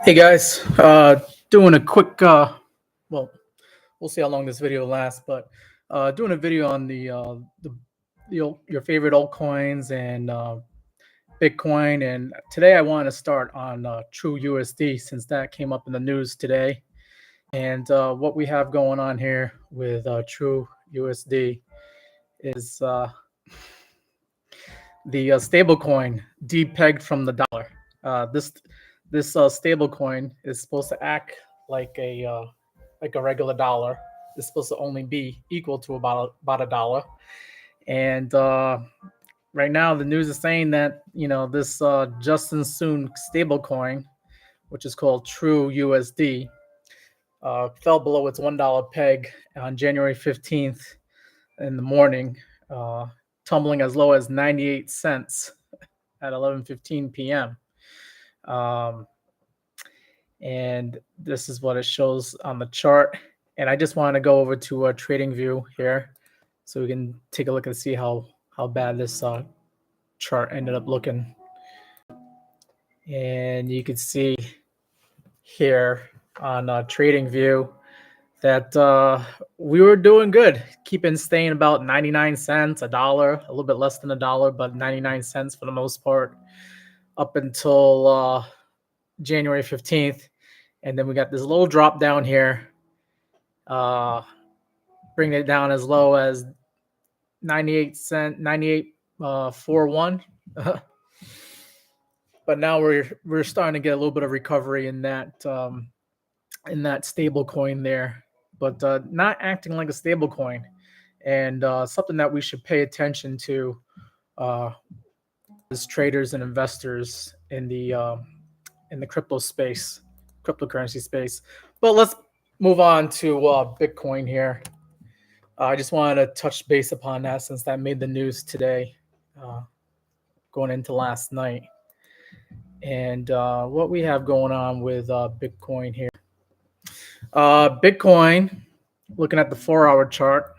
Hey guys, doing a quick, well, we'll see how long this video lasts, but doing a video on your favorite altcoins and Bitcoin. And today I want to start on True USD since that came up in the news today. And what we have going on here with True USD is the stable coin depegged from the dollar. This stable coin is supposed to act like a regular dollar. It's supposed to only be equal to about a dollar. And right now, the news is saying that this Justin Soon stable coin, which is called True USD, fell below its $1 peg on January 15th in the morning, tumbling as low as 98 cents at 11:15 p.m. And this is what it shows on the chart. And I just want to go over to a trading view here so we can take a look and see how bad this chart ended up looking. And you can see here on trading view that we were doing good, staying about 99 cents, a dollar, a little bit less than a dollar, but 99 cents for the most part up until January 15th. And then we got this little drop down here, bringing it down as low as 98.41. But now we're starting to get a little bit of recovery in that stable coin there, but not acting like a stable coin, and something that we should pay attention to as traders and investors in the cryptocurrency space. But let's move on to Bitcoin here. I just wanted to touch base upon that since that made the news today, going into last night. And what we have going on with Bitcoin here. Bitcoin, looking at the 4-hour chart,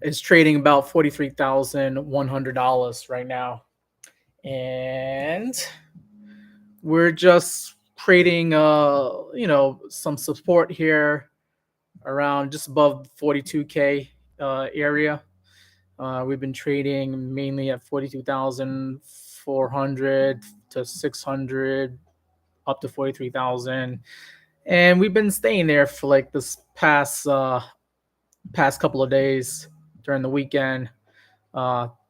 is trading about $43,100 right now. And we're just creating some support here around just above 42K area. We've been trading mainly at 42,400 to 600 up to 43,000, and we've been staying there for like this past couple of days during the weekend.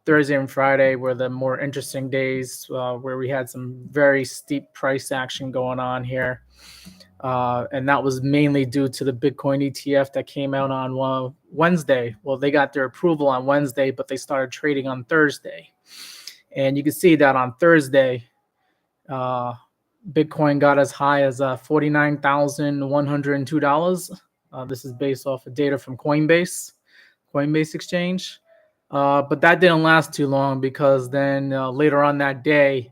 Thursday and Friday were the more interesting days, where we had some very steep price action going on here. And that was mainly due to the Bitcoin ETF that came out on Wednesday. Well, they got their approval on Wednesday, but they started trading on Thursday. And you can see that on Thursday, Bitcoin got as high as $49,102. This is based off of data from Coinbase Exchange. But that didn't last too long, because then later on that day,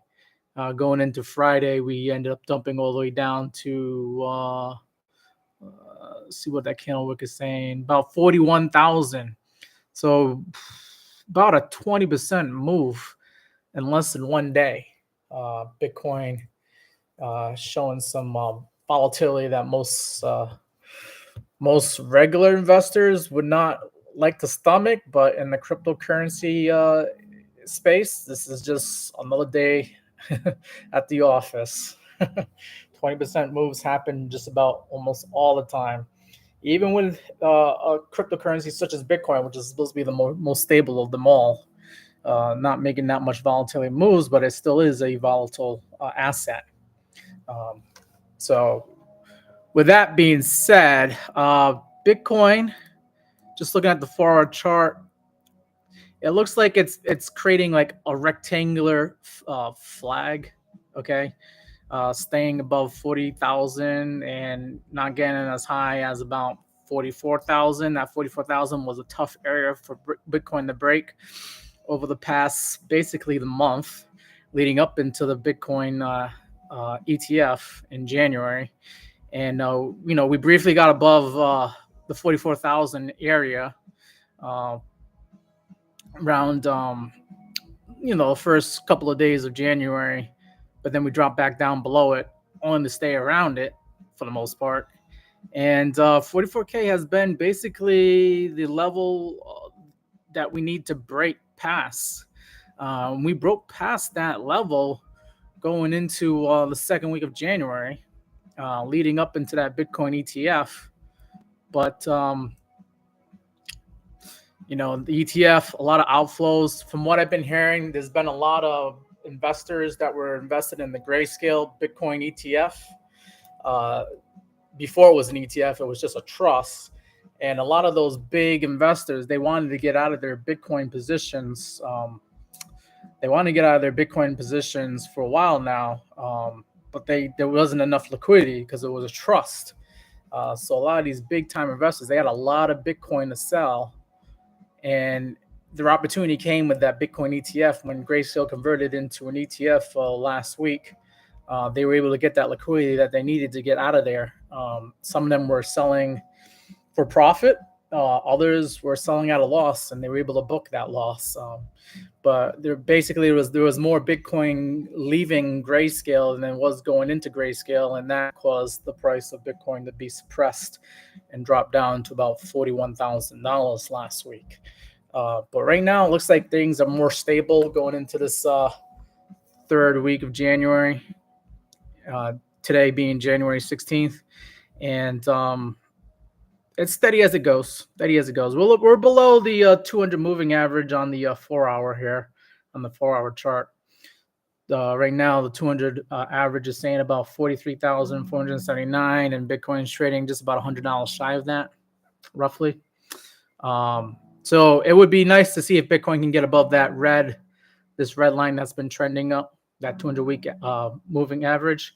going into Friday, we ended up dumping all the way down to see what that candle wick is saying, about 41,000. So about a 20% move in less than one day. Bitcoin showing some volatility that most regular investors would not like to stomach, but in the cryptocurrency space, this is just another day at the office. 20% moves happen just about almost all the time, even with a cryptocurrency such as Bitcoin, which is supposed to be the most stable of them all, not making that much volatility moves, but it still is a volatile asset. So with that being said, Bitcoin, just looking at the 4-hour chart, it looks like it's creating like a rectangular flag, okay, staying above 40,000 and not getting as high as about 44,000. That 44,000 was a tough area for Bitcoin to break over the past, basically the month leading up into the Bitcoin ETF in January. And we briefly got above the 44,000 area around first couple of days of January, but then we dropped back down below it, only to stay around it for the most part. And 44K has been basically the level that we need to break past. We broke past that level going into the second week of January, leading up into that Bitcoin ETF. But the ETF, a lot of outflows. From what I've been hearing, there's been a lot of investors that were invested in the Grayscale Bitcoin ETF. Before it was an ETF, it was just a trust. And a lot of those big investors, they wanted to get out of their Bitcoin positions. They wanted to get out of their Bitcoin positions for a while now, but there wasn't enough liquidity because it was a trust. So a lot of these big time investors, they had a lot of Bitcoin to sell. And their opportunity came with that Bitcoin ETF when Grayscale converted into an ETF last week. They were able to get that liquidity that they needed to get out of there. Some of them were selling for profit. Others were selling at a loss, and they were able to book that loss. But there was more Bitcoin leaving Grayscale than there was going into Grayscale, and that caused the price of Bitcoin to be suppressed and drop down to about $41,000 last week. But right now, it looks like things are more stable going into this third week of January. Today being January 16th, and it's steady as it goes. We're below the 200 moving average on the 4 hour here, on the 4 hour chart. Right now, the 200 average is saying about 43,479, and Bitcoin's trading just about $100 shy of that, roughly. So it would be nice to see if Bitcoin can get above this red line that's been trending up, that 200-week moving average.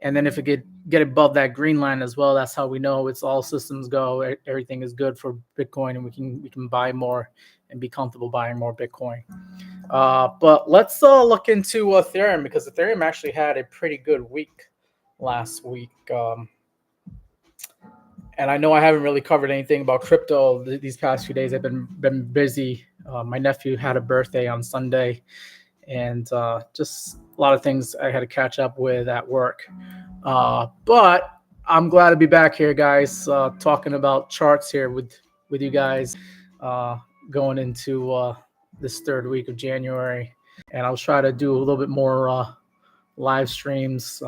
And then if it could get above that green line as well, that's how we know it's all systems go. Everything is good for Bitcoin, and we can buy more and be comfortable buying more Bitcoin. But let's look into Ethereum, because Ethereum actually had a pretty good week last week. And I know I haven't really covered anything about crypto these past few days. I've been busy. My nephew had a birthday on Sunday, and just a lot of things I had to catch up with at work. But I'm glad to be back here, guys, talking about charts here with you guys going into this third week of January. And I'll try to do a little bit more live streams.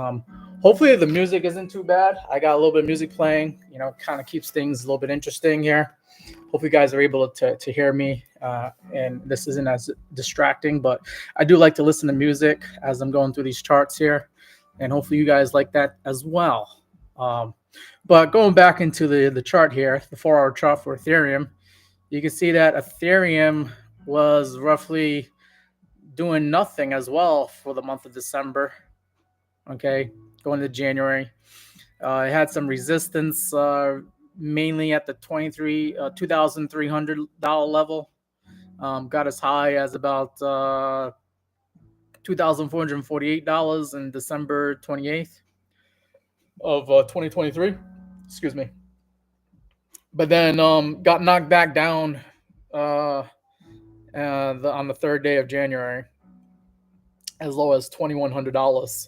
Hopefully the music isn't too bad. I got a little bit of music playing, kind of keeps things a little bit interesting here. Hope you guys are able to hear me, and this isn't as distracting, but I do like to listen to music as I'm going through these charts here, and hopefully you guys like that as well. But going back into the chart here, the 4 hour chart for Ethereum, you can see that Ethereum was roughly doing nothing as well for the month of December. Okay, going to January. It had some resistance, mainly at the $2,300 level. Got as high as about $2,448 in December 28th of 2023. Excuse me. But then got knocked back down on the third day of January, as low as $2,100.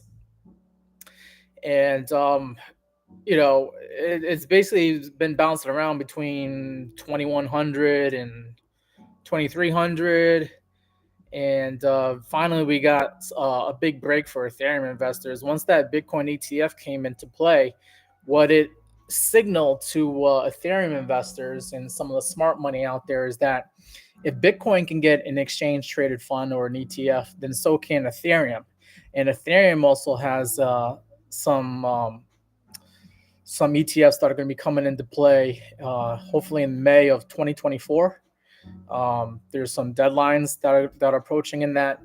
And it's basically been bouncing around between 2,100 and 2,300, and finally we got a big break for Ethereum investors. Once that Bitcoin ETF came into play, what it signaled to Ethereum investors and some of the smart money out there is that if Bitcoin can get an exchange traded fund or an ETF, then so can Ethereum. And Ethereum also has some ETFs that are going to be coming into play hopefully in May of 2024. There's some deadlines that are approaching in that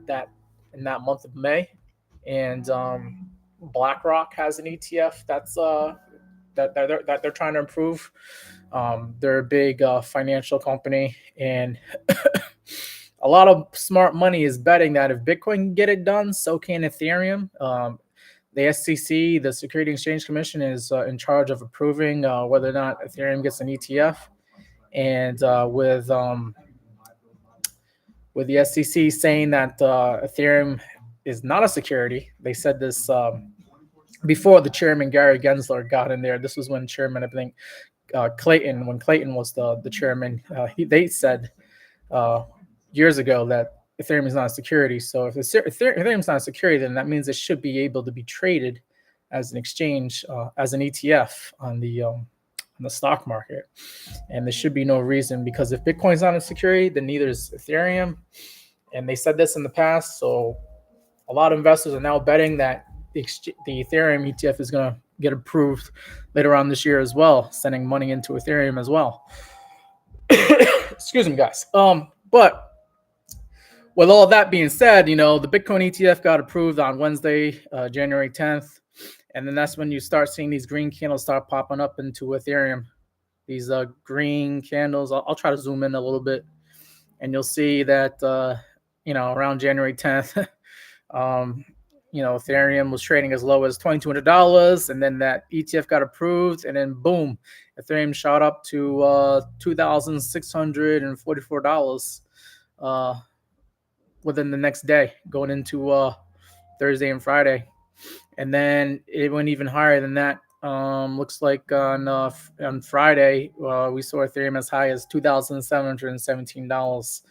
month of May, and BlackRock has an ETF that's that they're trying to improve. They're a big financial company, and a lot of smart money is betting that if Bitcoin can get it done, so can Ethereum. the SEC, the Security Exchange Commission, is in charge of approving whether or not Ethereum gets an ETF. And with the SEC saying that Ethereum is not a security, they said this before the chairman Gary Gensler got in there. This was when chairman, I think, Clayton, when Clayton was the chairman, they said years ago that Ethereum is not a security. So if Ethereum is not a security, then that means it should be able to be traded as an exchange, as an ETF on the stock market. And there should be no reason, because if Bitcoin's not a security, then neither is Ethereum. And they said this in the past. So a lot of investors are now betting that the Ethereum ETF is going to get approved later on this year as well, sending money into Ethereum as well. Excuse me, guys. But with all that being said, the Bitcoin ETF got approved on Wednesday, January 10th. And then that's when you start seeing these green candles start popping up into Ethereum. These green candles. I'll try to zoom in a little bit, and you'll see that around January 10th, Ethereum was trading as low as $2,200, and then that ETF got approved, and then boom, Ethereum shot up to $2,644 within the next day, going into Thursday and Friday, and then it went even higher than that. Looks like on Friday, we saw Ethereum as high as $2,717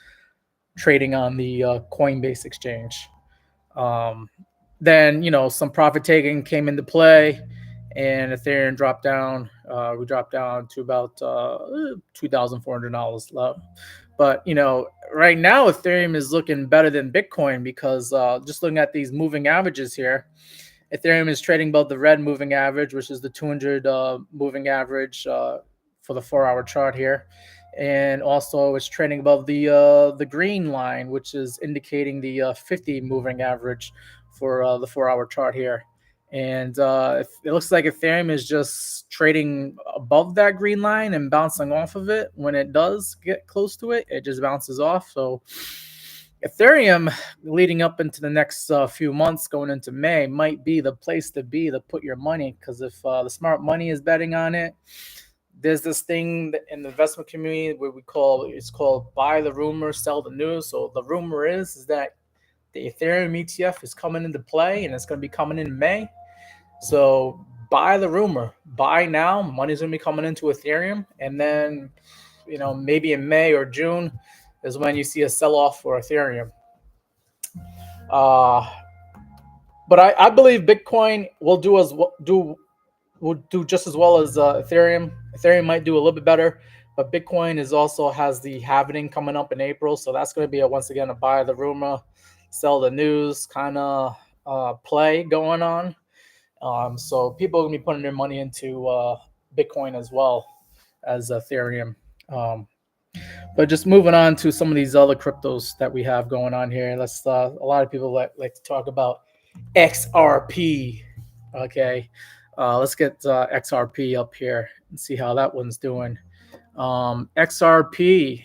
trading on the Coinbase exchange. Then, some profit taking came into play, and Ethereum dropped down. We dropped down to about $2,400 low. But, right now, Ethereum is looking better than Bitcoin, because just looking at these moving averages here, Ethereum is trading above the red moving average, which is the 200 moving average for the 4-hour chart here. And also it's trading above the green line, which is indicating the 50 moving average for the 4-hour chart here. And it looks like Ethereum is just trading above that green line and bouncing off of it. When it does get close to it, it just bounces off. So Ethereum, leading up into the next few months, going into May, might be the place to be to put your money, because if the smart money is betting on it, there's this thing in the investment community where it's called buy the rumor, sell the news. So the rumor is that the Ethereum ETF is coming into play, and it's going to be coming in May. So buy the rumor, buy now. Money's going to be coming into Ethereum, and then maybe in May or June is when you see a sell-off for Ethereum. But I believe Bitcoin will do just as well as Ethereum. Ethereum might do a little bit better, but Bitcoin has the halving coming up in April, so that's going to be once again a buy the rumor, sell the news kind of play going on. So people are going to be putting their money into Bitcoin as well as Ethereum. But just moving on to some of these other cryptos that we have going on here. A lot of people like to talk about XRP. Okay, let's get XRP up here and see how that one's doing. XRP,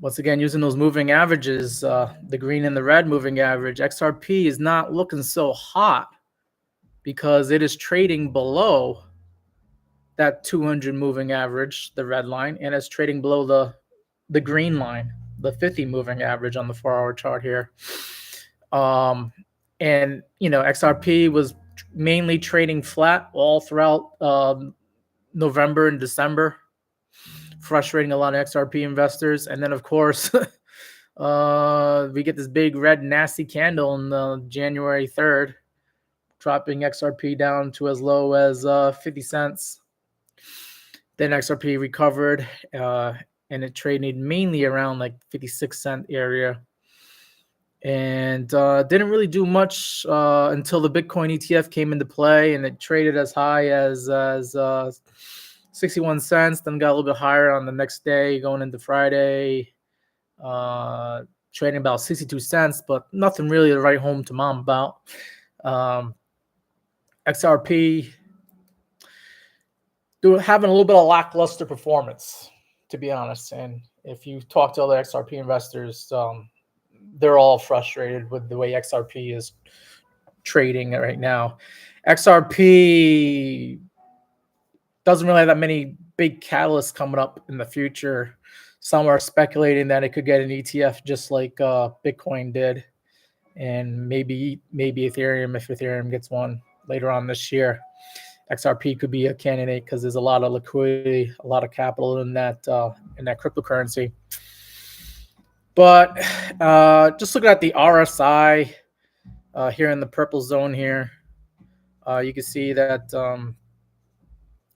once again, using those moving averages, the green and the red moving average, XRP is not looking so hot because it is trading below that 200 moving average, the red line, and it's trading below the green line, the 50 moving average on the 4-hour chart here. And XRP was mainly trading flat all throughout November and December, frustrating a lot of XRP investors. And then of course we get this big red nasty candle on January 3rd, dropping XRP down to as low as 50 cents. Then XRP recovered, and it traded mainly around like 56-cent area, and didn't really do much until the Bitcoin ETF came into play, and it traded as high as 61 cents. Then got a little bit higher on the next day, going into Friday, trading about 62 cents, but nothing really to write home to mom about. XRP having a little bit of lackluster performance, to be honest. And if you talk to other XRP investors, they're all frustrated with the way XRP is trading right now. XRP doesn't really have that many big catalysts coming up in the future. Some are speculating that it could get an ETF just like Bitcoin did, and maybe Ethereum, if Ethereum gets one later on this year. XRP could be a candidate because there's a lot of liquidity, a lot of capital in that cryptocurrency. But just looking at the RSI here in the purple zone here, you can see that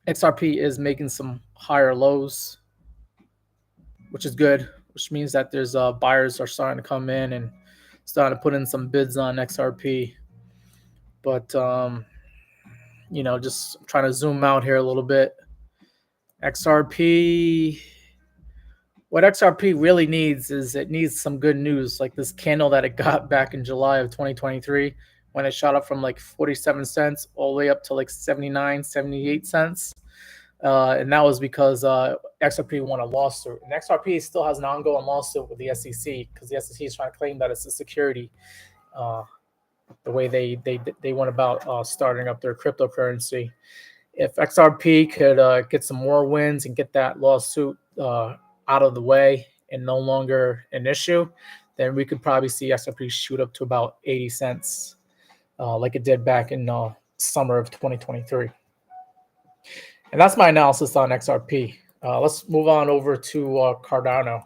XRP is making some higher lows, which is good, which means that there's buyers are starting to come in and starting to put in some bids on XRP. But just trying to zoom out here a little bit. XRP, what XRP really needs is it needs some good news, like this candle that it got back in July of 2023 when it shot up from like 47 cents all the way up to like 79, 78 cents. And that was because XRP won a lawsuit. And XRP still has an ongoing lawsuit with the SEC because the SEC is trying to claim that it's a security, the way they went about starting up their cryptocurrency. If XRP could get some more wins and get that lawsuit out of the way and no longer an issue, then we could probably see XRP shoot up to about 80 cents like it did back in summer of 2023. And that's my analysis on XRP. Let's move on over to Cardano.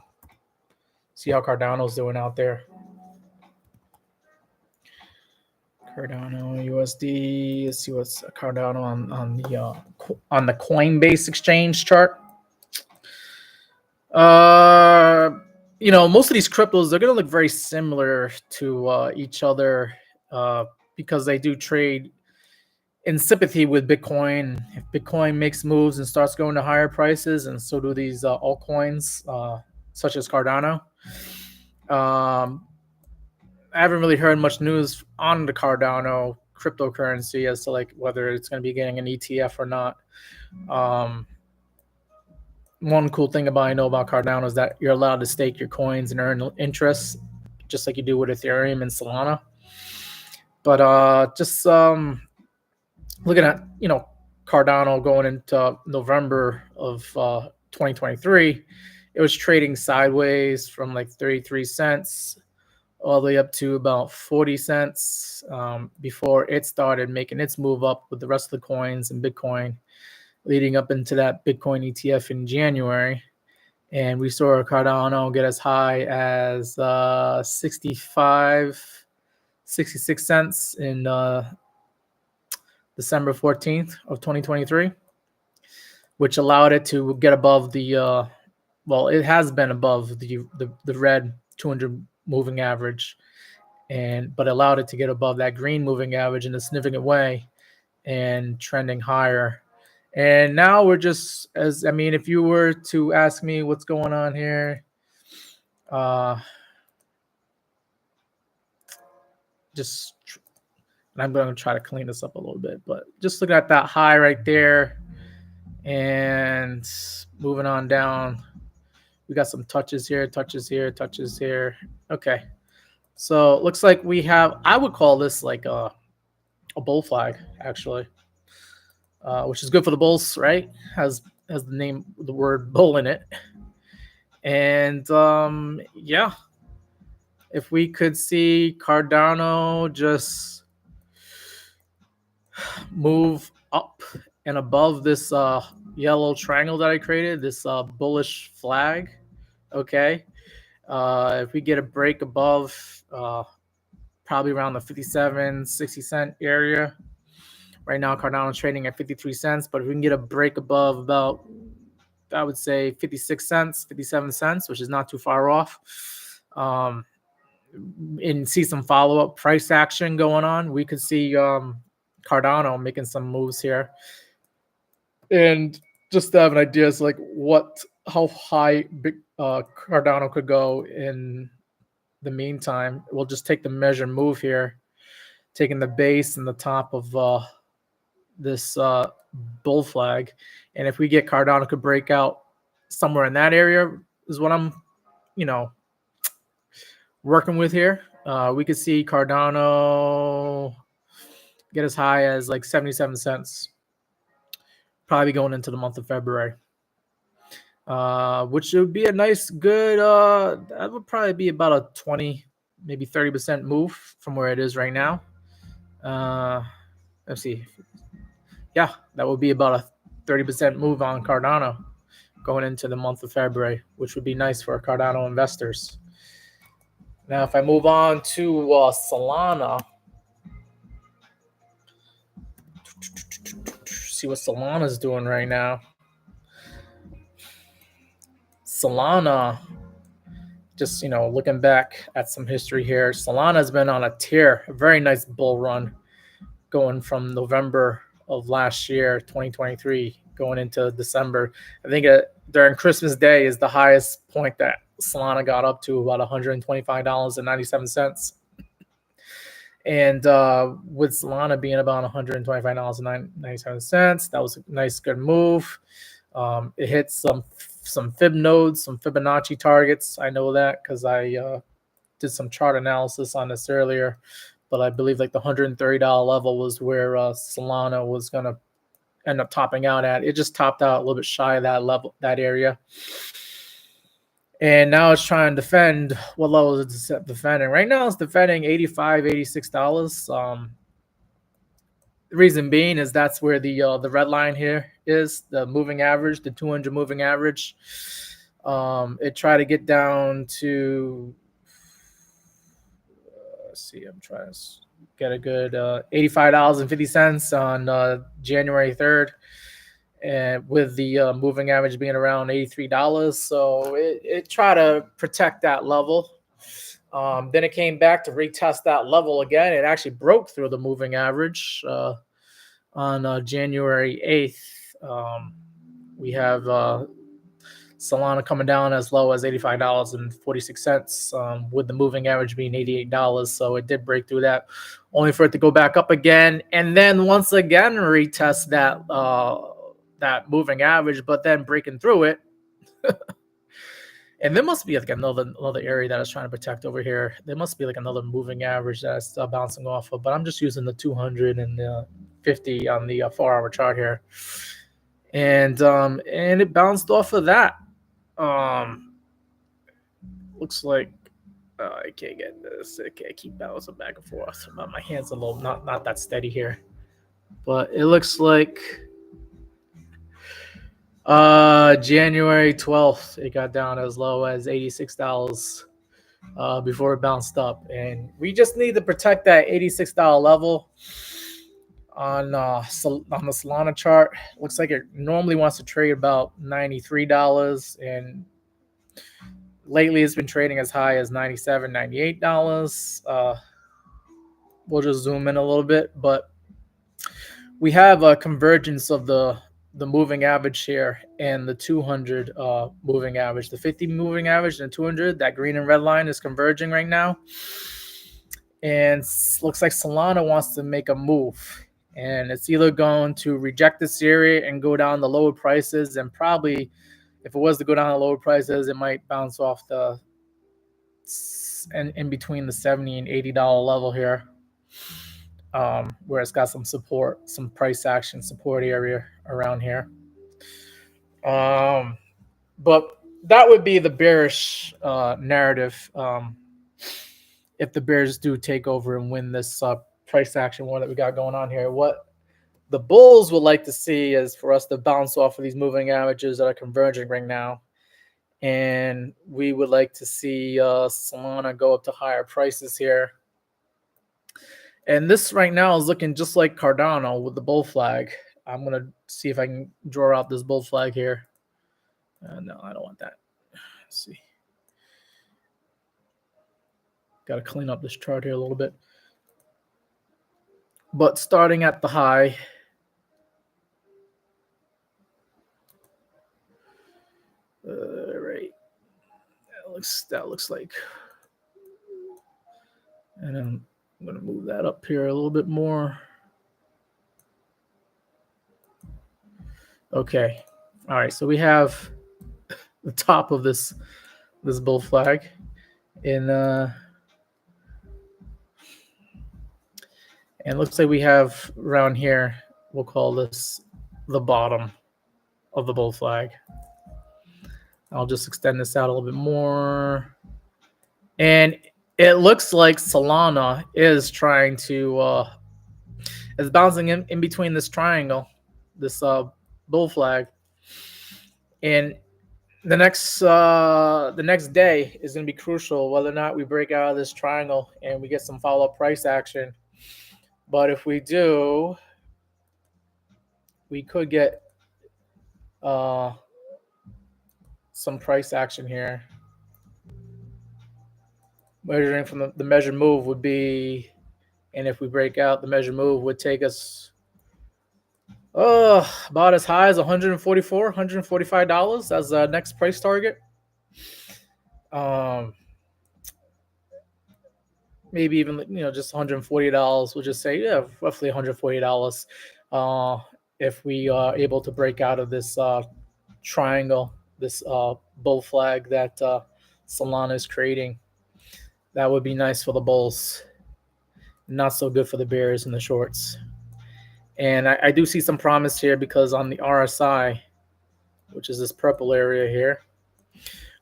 See how Cardano's doing out there. Cardano USD. Let's see what's Cardano on the Coinbase exchange chart. Most of these cryptos, they're going to look very similar to each other because they do trade in sympathy with Bitcoin. If Bitcoin makes moves and starts going to higher prices, and so do these altcoins such as Cardano. I haven't really heard much news on the Cardano cryptocurrency as to like whether it's going to be getting an ETF or not. One cool thing I know about Cardano is that you're allowed to stake your coins and earn interest, just like you do with Ethereum and Solana. But just looking at Cardano going into November of 2023, it was trading sideways from like 33 cents all the way up to about 40 cents before it started making its move up with the rest of the coins and Bitcoin, leading up into that Bitcoin ETF in January. And we saw Cardano get as high as 66 cents in December 14th of 2023, which allowed it to get above the it has been above the red 200 moving average, but allowed it to get above that green moving average in a significant way and trending higher. And now we're just if you were to ask me what's going on here, and I'm going to try to clean this up a little bit, but just looking at that high right there and moving on down, we got some touches here, touches here, touches here. Okay. So it looks like we have, I would call this like a bull flag, actually, which is good for the bulls, right? Has the name, the word bull in it. And if we could see Cardano just move up and above this yellow triangle that I created, this bullish flag, okay? If we get a break above probably around the 57, 60 cent area. Right now, Cardano is trading at 53 cents, but if we can get a break above about, I would say 56 cents, 57 cents, which is not too far off, and see some follow-up price action going on, we could see Cardano making some moves here. And just to have an idea, it's like how high Cardano could go in the meantime. We'll just take the measure move here, taking the base and the top of this bull flag. And if we get Cardano could break out somewhere in that area is what I'm, working with here. We could see Cardano get as high as like 77 cents, probably going into the month of February. Which would be a nice, good, that would probably be about a 20, maybe 30% move from where it is right now. Let's see. Yeah, that would be about a 30% move on Cardano going into the month of February, which would be nice for Cardano investors. Now, if I move on to Solana, see what Solana's doing right now. Solana, just looking back at some history here, Solana's been on a tear, a very nice bull run, going from November of last year, 2023, going into December. I think during Christmas Day is the highest point that Solana got up to, about $125.97. And with Solana being about $125.97, that was a nice, good move. It hit some fib nodes, some Fibonacci targets. I know that because I did some chart analysis on this earlier. But I believe like the $130 level was where Solana was going to end up topping out at. It just topped out a little bit shy of that level, that area. And now it's trying to defend. What level is it defending? Right now it's defending $85, $86. The reason being is that's where the red line here is, the moving average, the 200 moving average. It tried to get down to, let's see, I'm trying to get a good $85.50 on January 3rd. And with the moving average being around $83. So it tried to protect that level. Then it came back to retest that level again. It actually broke through the moving average on January 8th. We have Solana coming down as low as $85.46 with the moving average being $88. So it did break through that, only for it to go back up again. And then once again, retest that moving average, but then breaking through it. And there must be like another area that I was trying to protect over here. There must be like another moving average that's bouncing off of, but I'm just using the 200 and the 50 on the 4-hour chart here. And it bounced off of that. Looks like I can't get this. I can't keep bouncing back and forth. My hand's a little not that steady here. But it looks like January 12th, it got down as low as $86 before it bounced up. And we just need to protect that $86 level on the Solana chart. Looks like it normally wants to trade about $93, and lately it's been trading as high as $97, $98. We'll just zoom in a little bit, but we have a convergence of the moving average here and the 200 moving average. The 50 moving average and 200, that green and red line is converging right now. And looks like Solana wants to make a move. And it's either going to reject this area and go down the lower prices, and probably if it was to go down the lower prices, it might bounce off the in between the $70 and $80 level here, where it's got some support, some price action support area around here. But that would be the bearish narrative if the bears do take over and win this price action war that we got going on here. What the bulls would like to see is for us to bounce off of these moving averages that are converging right now. And we would like to see Solana go up to higher prices here. And this right now is looking just like Cardano with the bull flag. I'm going to see if I can draw out this bull flag here. No, I don't want that. Let's see. Got to clean up this chart here a little bit. But starting at the high, right, that looks like, and I'm going to move that up here a little bit more. Okay, all right. So we have the top of this bull flag in And it looks like we have around here, we'll call this the bottom of the bull flag. I'll just extend this out a little bit more. And it looks like Solana is trying to, is bouncing in between this triangle, this bull flag. And the next day is going to be crucial, whether or not we break out of this triangle and we get some follow-up price action. But if we do, we could get some price action here. Measuring from the measured move would be, and if we break out, the measured move would take us about as high as $144, $145 as the next price target. Maybe even, just $140. We'll just say, roughly $140. If we are able to break out of this triangle, this bull flag that Solana is creating, that would be nice for the bulls. Not so good for the bears and the shorts. And I do see some promise here, because on the RSI, which is this purple area here,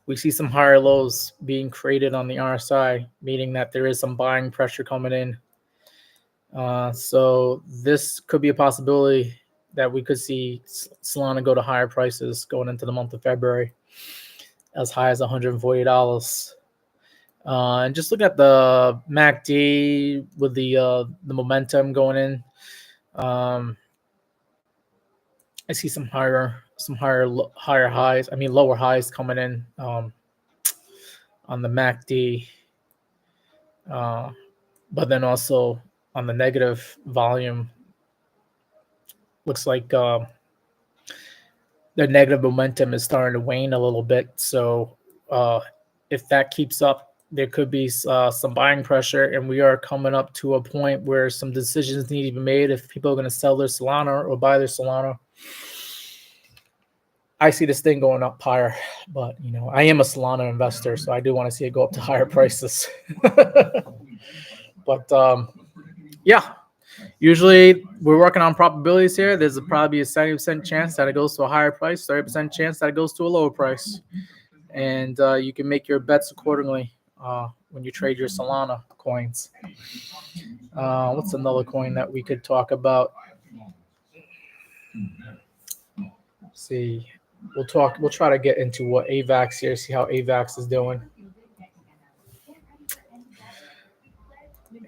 we see some higher lows being created on the RSI, meaning that there is some buying pressure coming in. So this could be a possibility that we could see Solana go to higher prices going into the month of February, as high as $140. And just look at the MACD with the momentum going in. I see some higher highs. I mean, lower highs coming in on the MACD, but then also on the negative volume, looks like the negative momentum is starting to wane a little bit. So if that keeps up, there could be some buying pressure, and we are coming up to a point where some decisions need to be made if people are going to sell their Solana or buy their Solana. I see this thing going up higher, but I am a Solana investor, so I do want to see it go up to higher prices. But yeah, usually we're working on probabilities here. There's probably a 70% chance that it goes to a higher price, 30% chance that it goes to a lower price, and you can make your bets accordingly when you trade your Solana coins. What's another coin that we could talk about? Let's see. We'll try to get into what AVAX here, see how AVAX is doing.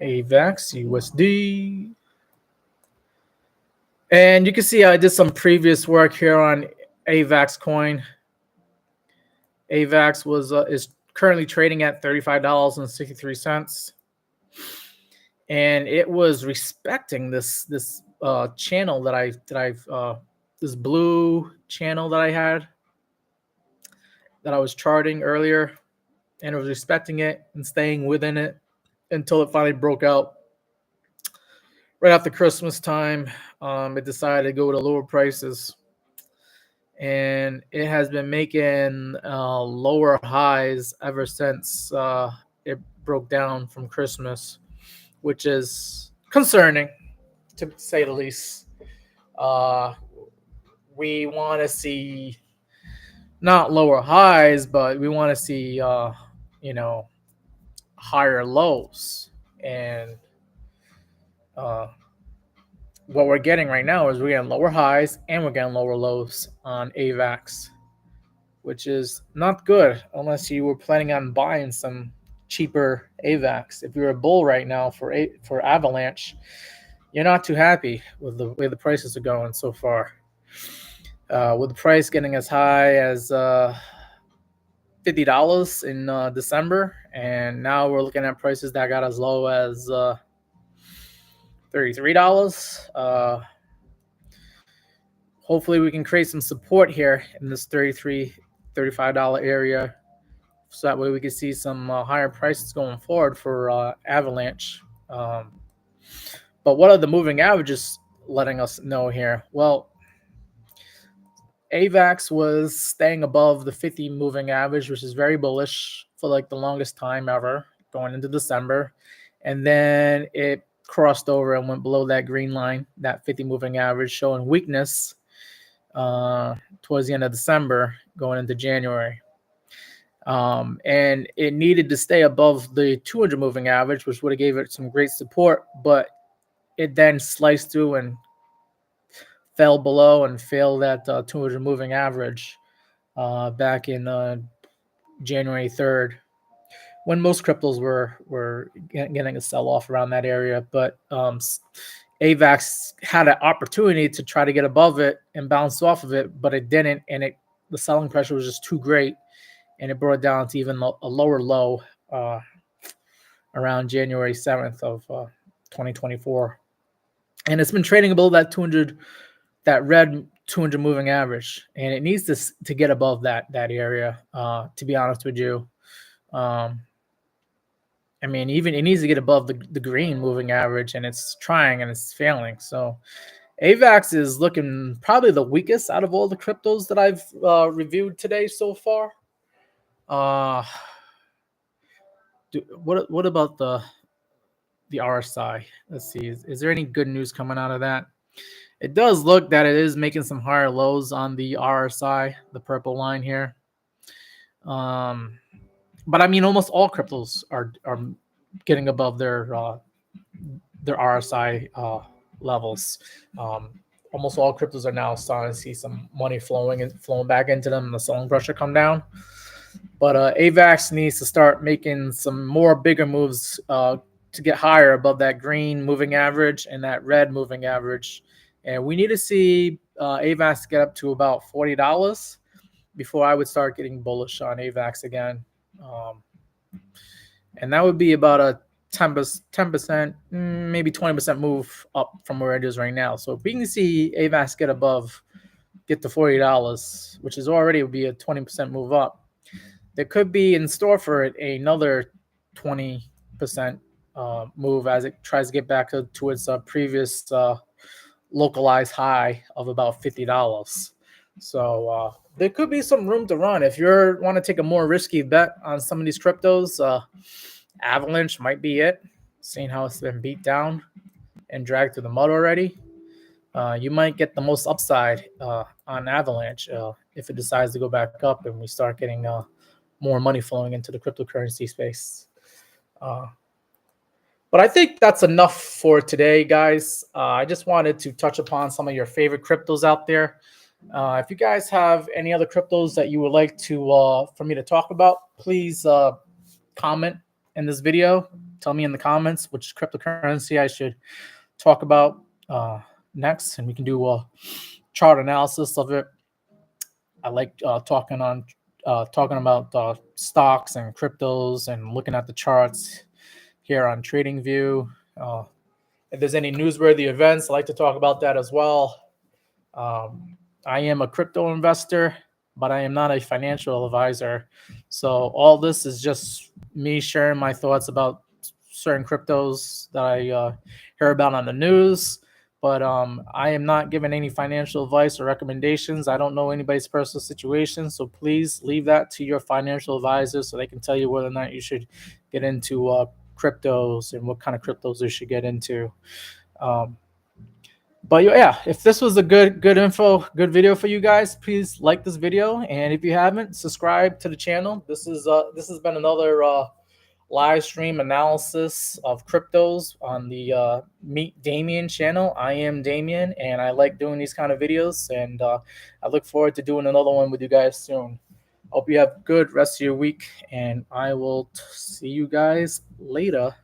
AVAX USD. And you can see I did some previous work here on AVAX coin. AVAX is currently trading at $35.63. And it was respecting this channel that I've this blue channel that I had, that I was charting earlier, and it was respecting it and staying within it until it finally broke out. Right after Christmas time, it decided to go to lower prices, and it has been making lower highs ever since it broke down from Christmas, which is concerning, to say the least. We want to see not lower highs, but we want to see higher lows. And what we're getting right now is we're getting lower highs and we're getting lower lows on AVAX, which is not good unless you were planning on buying some cheaper AVAX. If you're a bull right now for Avalanche, you're not too happy with the way the prices are going so far. With the price getting as high as $50 in December, and now we're looking at prices that got as low as $33. Hopefully we can create some support here in this $33, $35 area, so that way we can see some higher prices going forward for Avalanche. But what are the moving averages letting us know here? Well, AVAX was staying above the 50 moving average, which is very bullish for like the longest time ever, going into December. And then it crossed over and went below that green line, that 50 moving average, showing weakness towards the end of December going into January. And it needed to stay above the 200 moving average, which would have gave it some great support, but it then sliced through and fell below and failed that 200 moving average back in January 3rd, when most cryptos were getting a sell-off around that area. But AVAX had an opportunity to try to get above it and bounce off of it, but it didn't, and the selling pressure was just too great, and it brought it down to even a lower low around January 7th of 2024. And it's been trading above that 200, that red 200 moving average, and it needs to get above that area, to be honest with you. I mean, even it needs to get above the green moving average, and it's trying and it's failing. So AVAX is looking probably the weakest out of all the cryptos that I've reviewed today so far. What about the RSI? Let's see. Is there any good news coming out of that? It does look that it is making some higher lows on the RSI, the purple line here. But I mean, almost all cryptos are getting above their RSI levels. Almost all cryptos are now starting to see some money flowing back into them, and the selling pressure come down. But AVAX needs to start making some more bigger moves to get higher above that green moving average and that red moving average. And we need to see AVAX get up to about $40 before I would start getting bullish on AVAX again. And that would be about a 10%, maybe 20% move up from where it is right now. So if we can see AVAX get to $40, which is already would be a 20% move up, there could be in store for it another 20% move as it tries to get back to its previous localized high of about $50. So there could be some room to run if you want to take a more risky bet on some of these cryptos. Avalanche might be it, seeing how it's been beat down and dragged through the mud already. You might get the most upside on Avalanche if it decides to go back up and we start getting more money flowing into the cryptocurrency space. But I think that's enough for today, guys. I just wanted to touch upon some of your favorite cryptos out there. If you guys have any other cryptos that you would like to for me to talk about, please comment in this video. Tell me in the comments which cryptocurrency I should talk about next, and we can do a chart analysis of it. I like talking about stocks and cryptos and looking at the charts here on TradingView. If there's any newsworthy events, I like to talk about that as well. I am a crypto investor, but I am not a financial advisor. So all this is just me sharing my thoughts about certain cryptos that I hear about on the news. But I am not giving any financial advice or recommendations. I don't know anybody's personal situation. So please leave that to your financial advisor so they can tell you whether or not you should get into cryptos and what kind of cryptos you should get into. But yeah, if this was a good video for you guys, please like this video. And if you haven't, subscribe to the channel. This has been another live stream analysis of cryptos on the Meet Damien channel. I am Damien, and I like doing these kind of videos, and I look forward to doing another one with you guys soon. Hope you have a good rest of your week, and I will see you guys later.